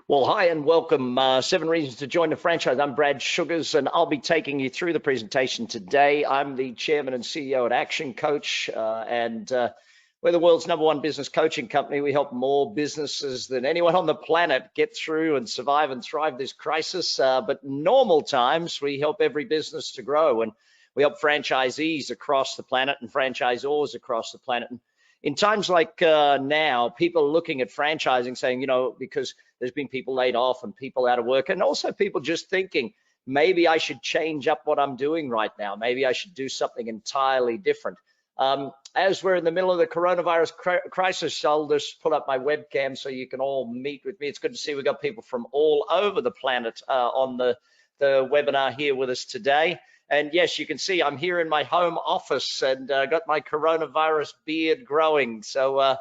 Well, hi and welcome. 7 reasons to join the franchise. I'm Brad Sugars, and I'll be taking you through the presentation today. I'm the chairman and CEO at Action Coach, and we're the world's #1 business coaching company. We help more businesses than anyone on the planet get through and survive and thrive this crisis. But normal times, we help every business to grow, and we help franchisees across the planet and franchisors across the planet. And in times like now, people are looking at franchising saying, because there's been people laid off and people out of work, and also people just thinking, maybe I should change up what I'm doing right now. Maybe I should do something entirely different. As we're in the middle of the coronavirus crisis, I'll just pull up my webcam so you can all meet with me. It's good to see we've got people from all over the planet on the webinar here with us today. And yes, you can see I'm here in my home office and got my coronavirus beard growing. So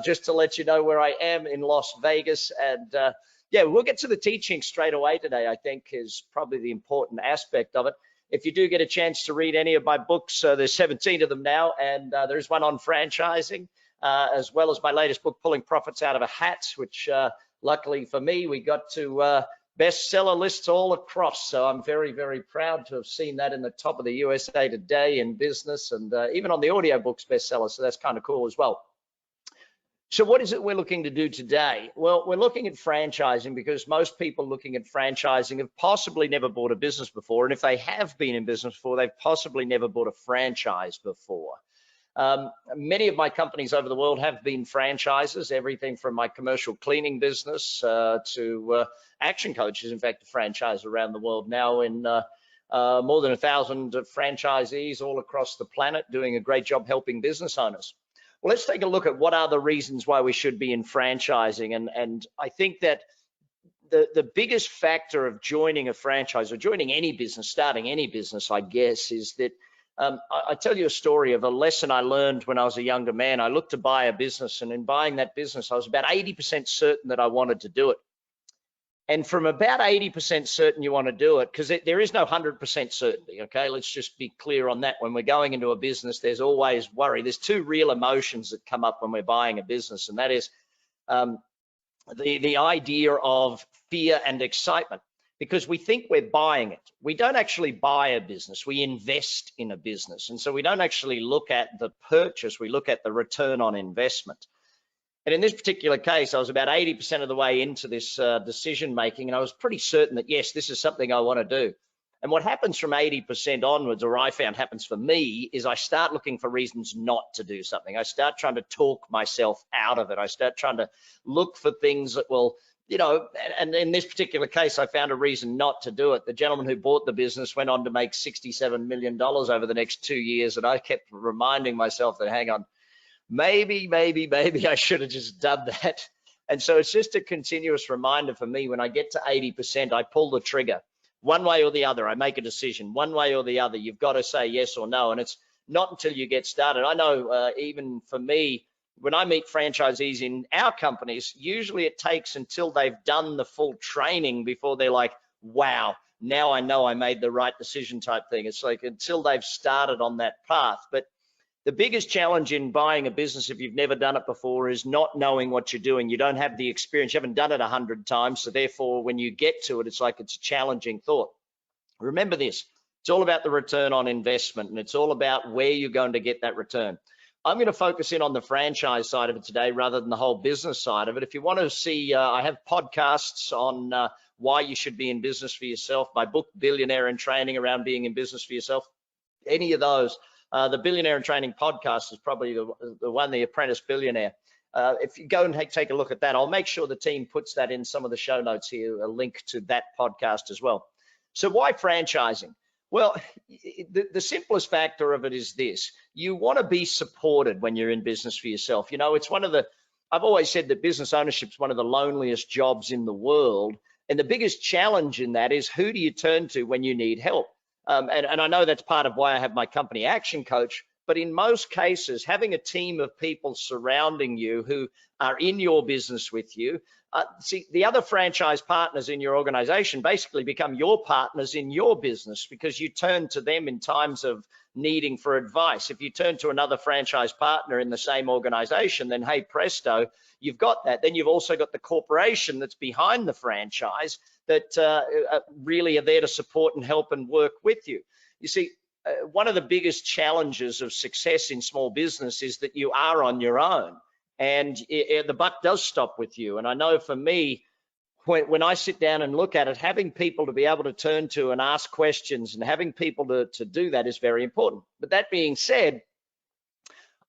just to let you know where I am in Las Vegas. And yeah, we'll get to the teaching straight away today, I think is probably the important aspect of it. If you do get a chance to read any of my books, there's 17 of them now, and there's one on franchising, as well as my latest book, Pulling Profits Out of a Hat, which luckily for me, we got to bestseller lists all across. So I'm very, very proud to have seen that in the top of the USA Today in business, and even on the audiobooks bestseller. So that's kind of cool as well. So what is it we're looking to do today? Well, we're looking at franchising because most people looking at franchising have possibly never bought a business before. And if they have been in business before, they've possibly never bought a franchise before. Many of my companies over the world have been franchises, everything from my commercial cleaning business to Action Coaches, in fact, a franchise around the world now in more than 1,000 franchisees all across the planet doing a great job helping business owners. Well, let's take a look at what are the reasons why we should be in franchising. And I think that the biggest factor of joining a franchise or joining any business, starting any business, I guess, is that I tell you a story of a lesson I learned when I was a younger man. I looked to buy a business, and in buying that business, I was about 80% certain that I wanted to do it. And from about 80% certain you want to do it, because there is no 100% certainty, okay? Let's just be clear on that. When we're going into a business, there's always worry. There's two real emotions that come up when we're buying a business, and that is the idea of fear and excitement, because we think we're buying it. We don't actually buy a business, we invest in a business. And so we don't actually look at the purchase, we look at the return on investment. And in this particular case, I was about 80% of the way into this decision making, and I was pretty certain that, yes, this is something I want to do. And what happens from 80% onwards, or I found happens for me, is I start looking for reasons not to do something. I start trying to talk myself out of it. I start trying to look for things that will, and in this particular case, I found a reason not to do it. The gentleman who bought the business went on to make $67 million over the next 2 years, and I kept reminding myself that, hang on, maybe I should have just done that. And so it's just a continuous reminder for me. When I get to 80%, I pull the trigger one way or the other. I make a decision one way or the other. You've got to say yes or no. And it's not until you get started. I know even for me, when I meet franchisees in our companies, usually it takes until they've done the full training before they're like, wow, now I know I made the right decision type thing. It's like until they've started on that path. But the biggest challenge in buying a business, if you've never done it before, is not knowing what you're doing. You don't have the experience. You haven't done it 100 times. So therefore, when you get to it, it's like it's a challenging thought. Remember this, it's all about the return on investment, and it's all about where you're going to get that return. I'm going to focus in on the franchise side of it today rather than the whole business side of it. If you want to see, I have podcasts on why you should be in business for yourself. My book, Billionaire in Training, around being in business for yourself. Any of those. The Billionaire in Training podcast is probably the one, The Apprentice Billionaire. If you go and take a look at that, I'll make sure the team puts that in some of the show notes here, a link to that podcast as well. So why franchising? Well, the simplest factor of it is this. You want to be supported when you're in business for yourself. It's I've always said that business ownership is one of the loneliest jobs in the world. And the biggest challenge in that is, who do you turn to when you need help? And I know that's part of why I have my company Action Coach, but in most cases, having a team of people surrounding you who are in your business with you, See, the other franchise partners in your organization basically become your partners in your business because you turn to them in times of needing for advice. If you turn to another franchise partner in the same organization, then hey, presto, you've got that. Then you've also got the corporation that's behind the franchise that really are there to support and help and work with you. You see, one of the biggest challenges of success in small business is that you are on your own. And the buck does stop with you. And I know for me, when I sit down and look at it, having people to be able to turn to and ask questions and having people to do that is very important. But that being said,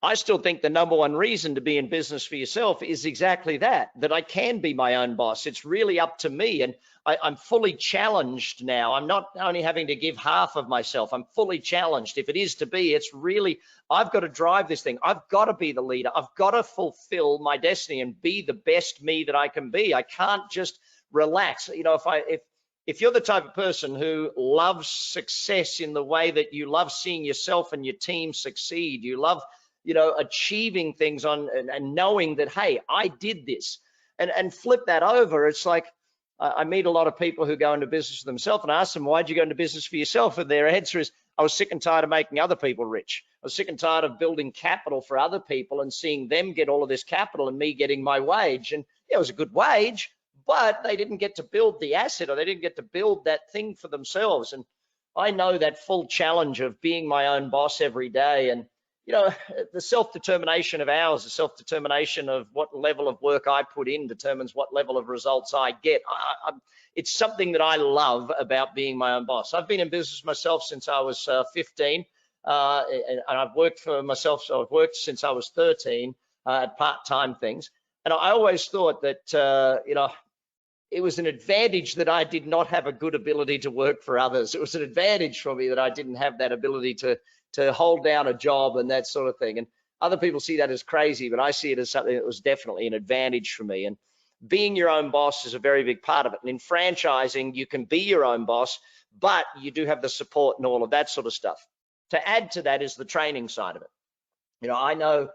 I still think the number one reason to be in business for yourself is exactly that I can be my own boss. It's really up to me. And I'm fully challenged now. I'm not only having to give half of myself, I'm fully challenged. If it is to be, it's really, I've got to drive this thing. I've got to be the leader. I've got to fulfill my destiny and be the best me that I can be. I can't just relax. You know, if you're the type of person who loves success in the way that you love seeing yourself and your team succeed, you love, you know, achieving things on and knowing that, hey, I did this, and flip that over. It's like, I meet a lot of people who go into business for themselves and ask them, why'd you go into business for yourself? And their answer is, I was sick and tired of making other people rich. I was sick and tired of building capital for other people and seeing them get all of this capital and me getting my wage. And yeah, it was a good wage, but they didn't get to build the asset, or they didn't get to build that thing for themselves. And I know that full challenge of being my own boss every day. And you know, the self-determination of ours, the self-determination of what level of work I put in determines what level of results I get. It's something that I love about being my own boss. I've been in business myself since I was 15, and I've worked for myself. So I've worked since I was 13 at part-time things. And I always thought that, you know, it was an advantage that I did not have a good ability to work for others. It was an advantage for me that I didn't have that ability to hold down a job and that sort of thing. And other people see that as crazy, but I see it as something that was definitely an advantage for me. And being your own boss is a very big part of it. And in franchising, you can be your own boss, but you do have the support and all of that sort of stuff. To add to that is the training side of it. You know, I know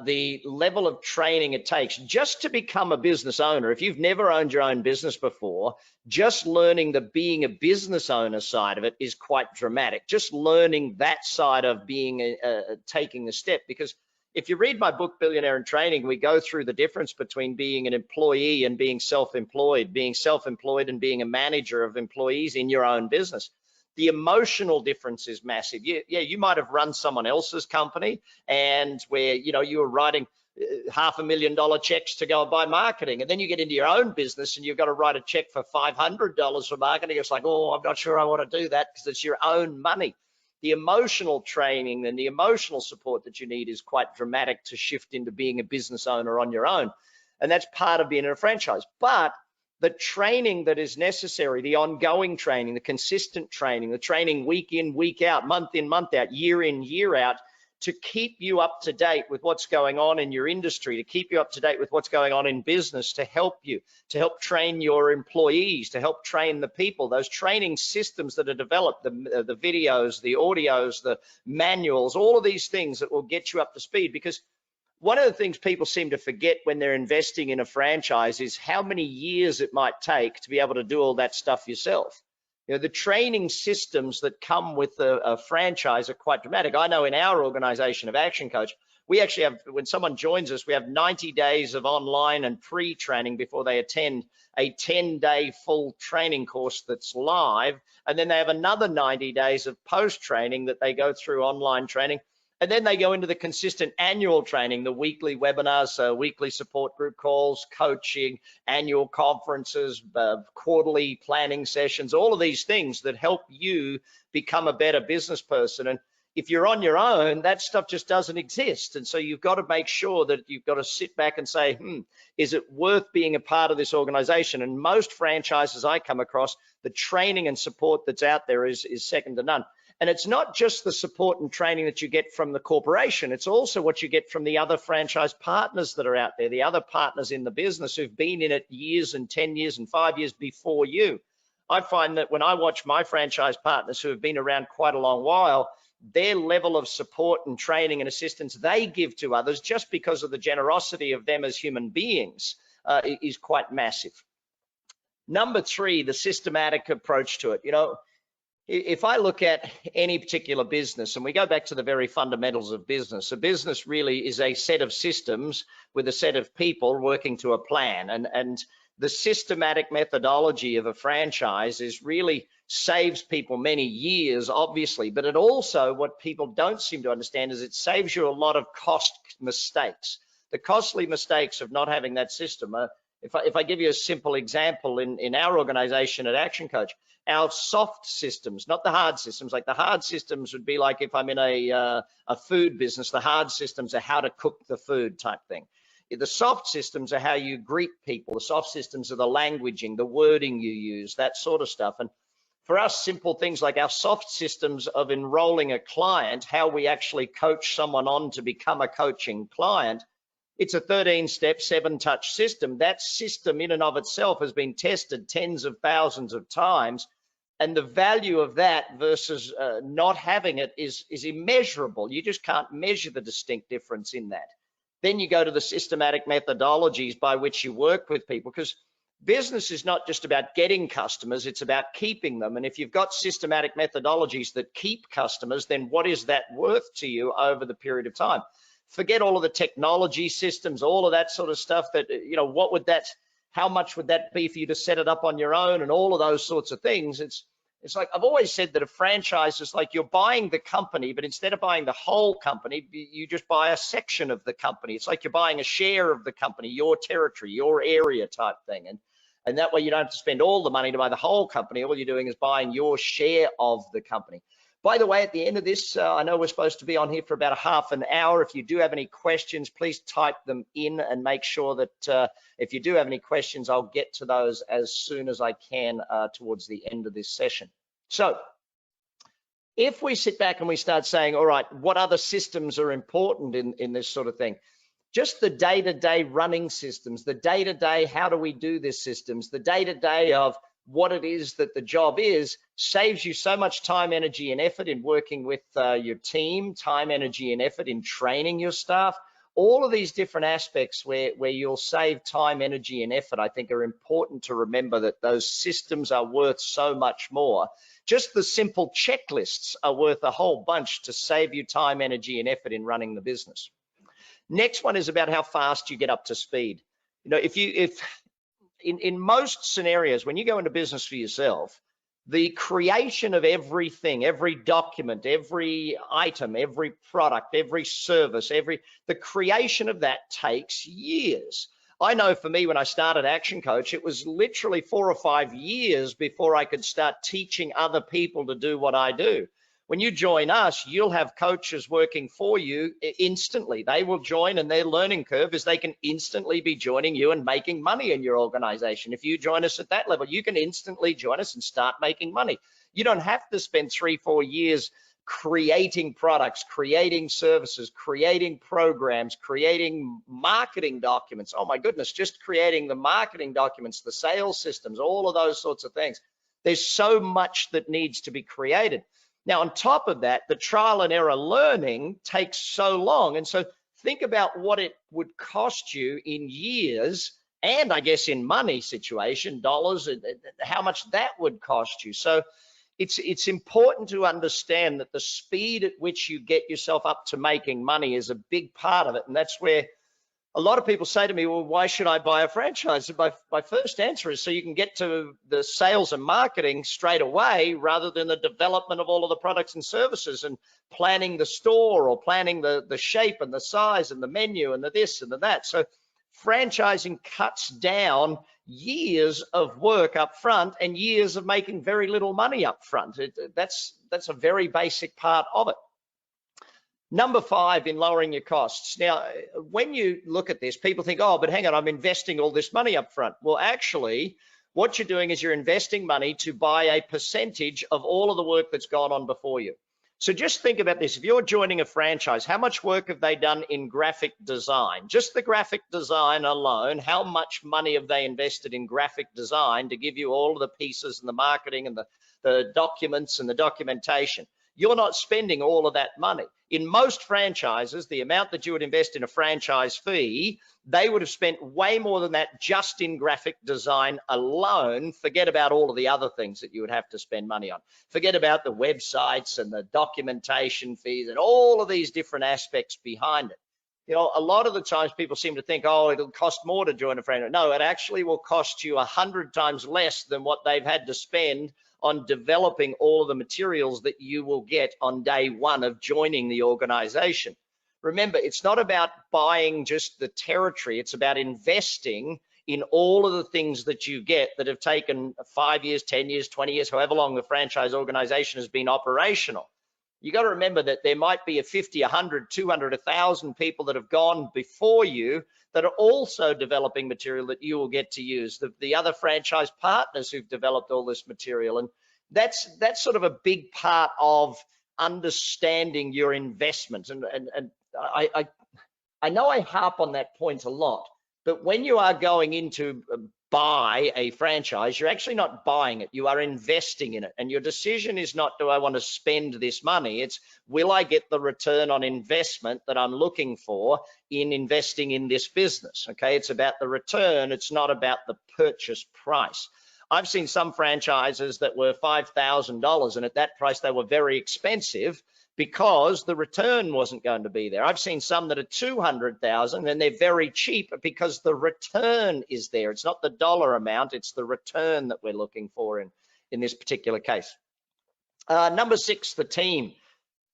the level of training it takes just to become a business owner. If you've never owned your own business before, just learning the being a business owner side of it is quite dramatic. Just learning that side of being taking the step, because if you read my book, Billionaire in Training, we go through the difference between being an employee and being self-employed and being a manager of employees in your own business. The emotional difference is massive. Yeah, you might have run someone else's company, and where, you know, you were writing $500,000 checks to go and buy marketing, and then you get into your own business and you've got to write a check for $500 for marketing. It's like, oh, I'm not sure I want to do that, because it's your own money. The emotional training and the emotional support that you need is quite dramatic to shift into being a business owner on your own, and that's part of being in a franchise. But the training that is necessary, the ongoing training, the consistent training, the training week in, week out, month in, month out, year in, year out, to keep you up to date with what's going on in your industry, to keep you up to date with what's going on in business, to help you, to help train your employees, to help train the people, those training systems that are developed, the videos, the audios, the manuals, all of these things that will get you up to speed. Because one of the things people seem to forget when they're investing in a franchise is how many years it might take to be able to do all that stuff yourself. You know, the training systems that come with a franchise are quite dramatic. I know in our organization of Action Coach, we actually have, when someone joins us, we have 90 days of online and pre-training before they attend a 10-day full training course that's live. And then they have another 90 days of post-training that they go through online training. And then they go into the consistent annual training, the weekly webinars, weekly support group calls, coaching, annual conferences, quarterly planning sessions, all of these things that help you become a better business person. And if you're on your own, that stuff just doesn't exist. And so you've got to make sure that you've got to sit back and say, is it worth being a part of this organization? And most franchises I come across, the training and support that's out there is second to none. And it's not just the support and training that you get from the corporation, it's also what you get from the other franchise partners that are out there, the other partners in the business who've been in it years and 10 years and 5 years before you. I find that when I watch my franchise partners who have been around quite a long while, their level of support and training and assistance they give to others, just because of the generosity of them as human beings, is quite massive. Number three, the systematic approach to it. You know, if I look at any particular business, and we go back to the very fundamentals of business, a business really is a set of systems with a set of people working to a plan. And the systematic methodology of a franchise is really saves people many years, obviously, but it also, what people don't seem to understand is it saves you a lot of cost mistakes. The costly mistakes of not having that system. If I give you a simple example, in our organization at Action Coach, our soft systems, not the hard systems, like the hard systems would be like if I'm in a food business, the hard systems are how to cook the food type thing. The soft systems are how you greet people. The soft systems are the languaging, the wording you use, that sort of stuff. And for us, simple things like our soft systems of enrolling a client, how we actually coach someone on to become a coaching client, it's a 13-step, 7-touch system. That system in and of itself has been tested tens of thousands of times. And the value of that versus not having it is immeasurable. You just can't measure the distinct difference in that. Then you go to the systematic methodologies by which you work with people, because business is not just about getting customers, it's about keeping them. And if you've got systematic methodologies that keep customers, then what is that worth to you over the period of time? Forget all of the technology systems, all of that sort of stuff that, you know, what would that, how much would that be for you to set it up on your own and all of those sorts of things? It's like, I've always said that a franchise is like you're buying the company, but instead of buying the whole company, you just buy a section of the company. It's like you're buying a share of the company, your territory, your area type thing. And that way you don't have to spend all the money to buy the whole company. All you're doing is buying your share of the company. By the way, at the end of this, I know we're supposed to be on here for about a half an hour. If you do have any questions, please type them in and make sure that if you do have any questions, I'll get to those as soon as I can towards the end of this session. So if we sit back and we start saying, all right, what other systems are important in this sort of thing? Just the day-to-day running systems, the day-to-day, how do we do this systems, the day-to-day of what it is that the job is, saves you so much time, energy, and effort in working with your team, time, energy, and effort in training your staff. All of these different aspects where you'll save time, energy, and effort, I think are important to remember that those systems are worth so much more. Just the simple checklists are worth a whole bunch to save you time, energy, and effort in running the business. Next one is about how fast you get up to speed. You know, if in most scenarios, when you go into business for yourself, the creation of everything, every document, every item, every product, every service, the creation of that takes years. I know for me, when I started Action Coach, it was literally 4 or 5 years before I could start teaching other people to do what I do. When you join us, you'll have coaches working for you instantly. They will join, and their learning curve is they can instantly be joining you and making money in your organization. If you join us at that level, you can instantly join us and start making money. You don't have to spend 3 or 4 years creating products, creating services, creating programs, creating marketing documents. Oh my goodness, just creating the marketing documents, the sales systems, all of those sorts of things. There's so much that needs to be created. Now, on top of that, the trial and error learning takes so long. And so think about what it would cost you in years, and I guess in money situation, dollars, how much that would cost you. So it's important to understand that the speed at which you get yourself up to making money is a big part of it. And that's where a lot of people say to me, well, why should I buy a franchise? And my first answer is so you can get to the sales and marketing straight away rather than the development of all of the products and services and planning the store or planning the shape and the size and the menu and the this and the that. So franchising cuts down years of work up front and years of making very little money up front. That's a very basic part of it. Number 5 in lowering your costs. Now, when you look at this, people think, oh, but hang on, I'm investing all this money up front. Well, actually, what you're doing is you're investing money to buy a percentage of all of the work that's gone on before you. So just think about this. If you're joining a franchise, how much work have they done in graphic design? Just the graphic design alone, how much money have they invested in graphic design to give you all of the pieces and the marketing and the documents and the documentation? you're not spending all of that money. In most franchises, the amount that you would invest in a franchise fee, they would have spent way more than that just in graphic design alone. Forget about all of the other things that you would have to spend money on. Forget about the websites and the documentation fees and all of these different aspects behind it. You know, a lot of the times people seem to think, oh, it'll cost more to join a franchise. No, it actually will cost you 100 times less than what they've had to spend on developing all of the materials that you will get on day one of joining the organization. Remember, it's not about buying just the territory. It's about investing in all of the things that you get that have taken 5 years, 10 years, 20 years, however long the franchise organization has been operational. You got to remember that there might be a 50, 100, 200, 1,000 people that have gone before you that are also developing material that you will get to use, the other franchise partners who've developed all this material. And that's sort of a big part of understanding your investment. And I know I harp on that point a lot, but when you are going into buy a franchise, you're actually not buying it, you are investing in it. And your decision is not, do I want to spend this money? It's, will I get the return on investment that I'm looking for in investing in this business? Okay, it's about the return, it's not about the purchase price. I've seen some franchises that were $5,000, and at that price they were very expensive because the return wasn't going to be there. I've seen some that are 200,000 and they're very cheap because the return is there. It's not the dollar amount, it's the return that we're looking for in this particular case. Number 6, the team.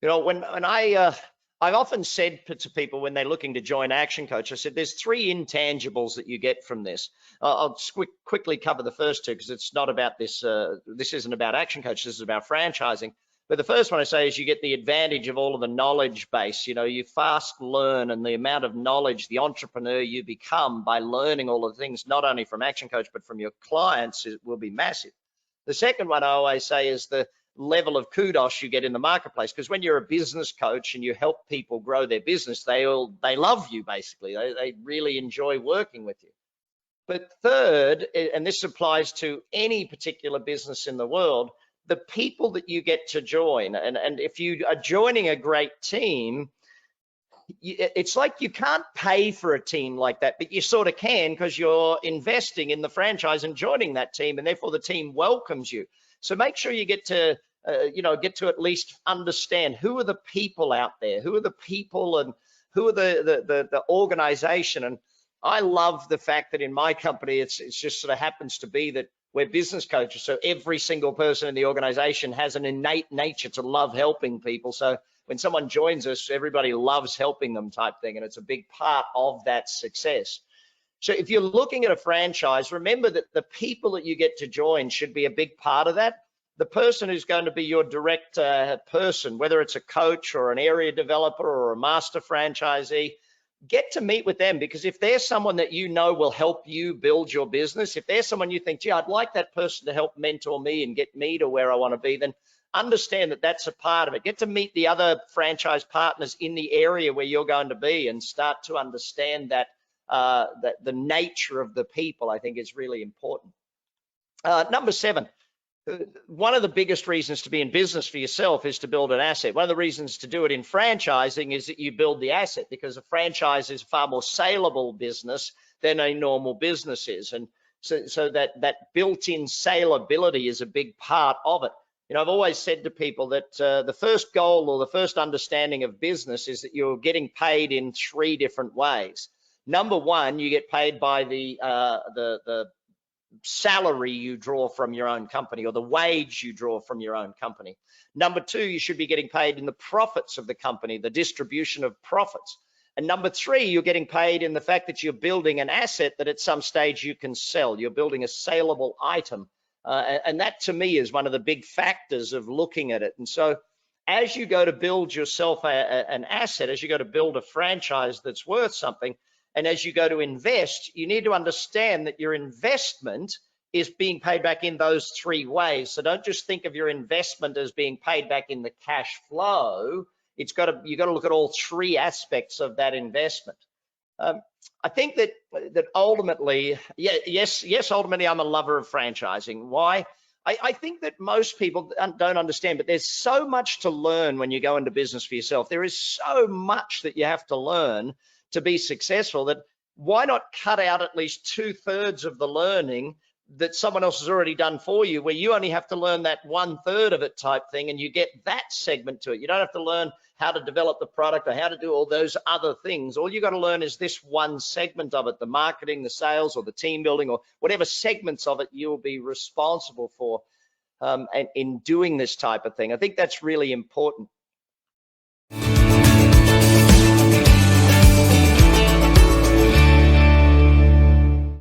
You know, when I've often said to people when they're looking to join Action Coach, I said there's 3 intangibles that you get from this. I'll quickly cover the first 2 because it's not about this. This isn't about Action Coach. This is about franchising. But the first one I say is you get the advantage of all of the knowledge base. You know, you fast learn, and the amount of knowledge, the entrepreneur you become by learning all of the things, not only from Action Coach, but from your clients, will be massive. The second one I always say is the level of kudos you get in the marketplace, because when you're a business coach and you help people grow their business, they love you basically. They really enjoy working with you. But third, and this applies to any particular business in the world, the people that you get to join. And if you are joining a great team, it's like you can't pay for a team like that, but you sort of can because you're investing in the franchise and joining that team, and therefore the team welcomes you. So make sure you get to at least understand who are the people out there, who are the people, and who are the organization. And I love the fact that in my company, it's just sort of happens to be that we're business coaches. So every single person in the organization has an innate nature to love helping people. So when someone joins us, everybody loves helping them type thing. And it's a big part of that success. So if you're looking at a franchise, remember that the people that you get to join should be a big part of that. The person who's going to be your direct person, whether it's a coach or an area developer or a master franchisee, get to meet with them, because if there's someone that you know will help you build your business, if there's someone you think, gee, I'd like that person to help mentor me and get me to where I want to be, then understand that that's a part of it. Get to meet the other franchise partners in the area where you're going to be and start to understand that the nature of the people, I think, is really important. Number 7. One of the biggest reasons to be in business for yourself is to build an asset. One of the reasons to do it in franchising is that you build the asset, because a franchise is a far more saleable business than a normal business is. And so that built-in saleability is a big part of it. You know, I've always said to people that the first goal or the first understanding of business is that you're getting paid in 3 different ways. Number 1, you get paid by the salary you draw from your own company, or the wage you draw from your own company. Number 2, you should be getting paid in the profits of the company, the distribution of profits. And number 3, you're getting paid in the fact that you're building an asset that at some stage you can sell. You're building a saleable item. And that to me is one of the big factors of looking at it. And so as you go to build yourself an asset, as you go to build a franchise that's worth something, and as you go to invest, you need to understand that your investment is being paid back in those 3 ways. So don't just think of your investment as being paid back in the cash flow. You've got to look at all 3 aspects of that investment. I think that ultimately, yes, ultimately I'm a lover of franchising. Why? I think that most people don't understand, but there's so much to learn when you go into business for yourself. There is so much that you have to learn to be successful, that why not cut out at least 2/3 of the learning that someone else has already done for you, where you only have to learn that 1/3 of it type thing, and you get that segment to it. You don't have to learn how to develop the product or how to do all those other things. All you got to learn is this one segment of it, the marketing, the sales, or the team building, or whatever segments of it you'll be responsible for. And in doing this type of thing, I think that's really important.